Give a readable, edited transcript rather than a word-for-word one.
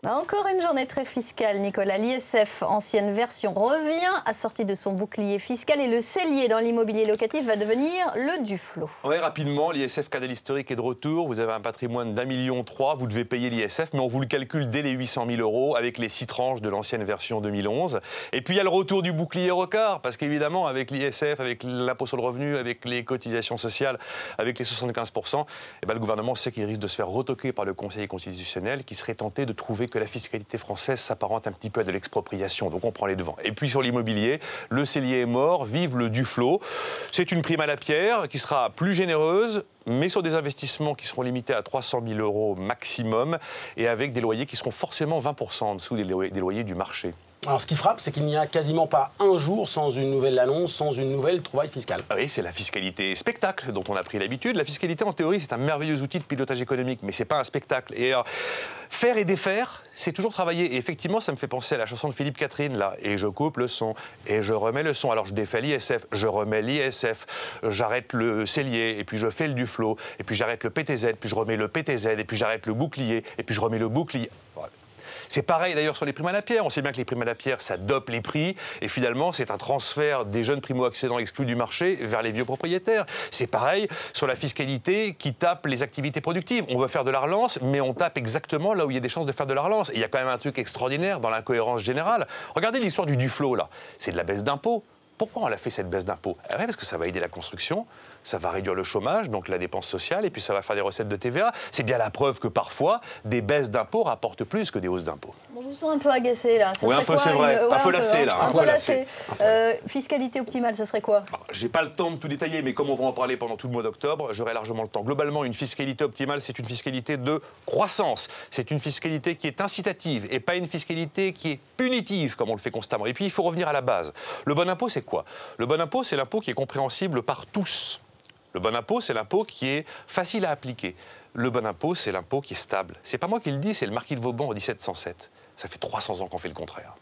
Encore une journée très fiscale, Nicolas. L'ISF, ancienne version, revient assorti de son bouclier fiscal et le cellier dans l'immobilier locatif va devenir le Duflot. Oui, rapidement, l'ISF Cadel historique est de retour. Vous avez un patrimoine d'1,3 million, vous devez payer l'ISF, mais on vous le calcule dès les 800 000 € avec les 6 tranches de l'ancienne version 2011. Et puis il y a le retour du bouclier Rocard, parce qu'évidemment, avec l'ISF, avec l'impôt sur le revenu, avec les cotisations sociales, avec les 75%, eh ben, le gouvernement sait qu'il risque de se faire retoquer par le Conseil constitutionnel, qui serait tenté de trouver que la fiscalité française s'apparente un petit peu à de l'expropriation. Donc on prend les devants. Et puis sur l'immobilier, le cellier est mort, vive le Duflot. C'est une prime à la pierre qui sera plus généreuse, mais sur des investissements qui seront limités à 300 000 € maximum et avec des loyers qui seront forcément 20% en dessous des loyers du marché. Alors ce qui frappe, c'est qu'il n'y a quasiment pas un jour sans une nouvelle annonce, sans une nouvelle trouvaille fiscale. Oui, c'est la fiscalité spectacle dont on a pris l'habitude. La fiscalité, en théorie, c'est un merveilleux outil de pilotage économique, mais ce n'est pas un spectacle. Et faire et défaire, c'est toujours travailler. Et effectivement, ça me fait penser à la chanson de Philippe Catherine, là. Et je coupe le son, et je remets le son. Alors je défais l'ISF, je remets l'ISF, j'arrête le cellier, et puis je fais le Duflot, et puis j'arrête le PTZ, puis je remets le PTZ, et puis j'arrête le bouclier, et puis je remets le bouclier. Voilà. C'est pareil d'ailleurs sur les primes à la pierre. On sait bien que les primes à la pierre, ça dope les prix. Et finalement, c'est un transfert des jeunes primo-accédants exclus du marché vers les vieux propriétaires. C'est pareil sur la fiscalité qui tape les activités productives. On veut faire de la relance, mais on tape exactement là où il y a des chances de faire de la relance. Et il y a quand même un truc extraordinaire dans l'incohérence générale. Regardez l'histoire du Duflot, là. C'est de la baisse d'impôts. Pourquoi on a fait cette baisse d'impôts? Parce que ça va aider la construction, ça va réduire le chômage, donc la dépense sociale, et puis ça va faire des recettes de TVA. C'est bien la preuve que parfois, des baisses d'impôts rapportent plus que des hausses d'impôts. Bon, je vous sens un peu agacé là. Oui, un peu, c'est vrai. Un peu lassé là. Un peu lassé. Fiscalité optimale, ça serait quoi? J'ai pas le temps de tout détailler, mais comme on va en parler pendant tout le mois d'octobre, j'aurai largement le temps. Globalement, une fiscalité optimale, c'est une fiscalité de croissance. C'est une fiscalité qui est incitative et pas une fiscalité qui est punitive, comme on le fait constamment. Et puis, il faut revenir à la base. Le bon impôt, c'est quoi? Le bon impôt, c'est l'impôt qui est compréhensible par tous. Le bon impôt, c'est l'impôt qui est facile à appliquer. Le bon impôt, c'est l'impôt qui est stable. C'est pas moi qui le dis, c'est le marquis de Vauban en 1707. Ça fait 300 ans qu'on fait le contraire.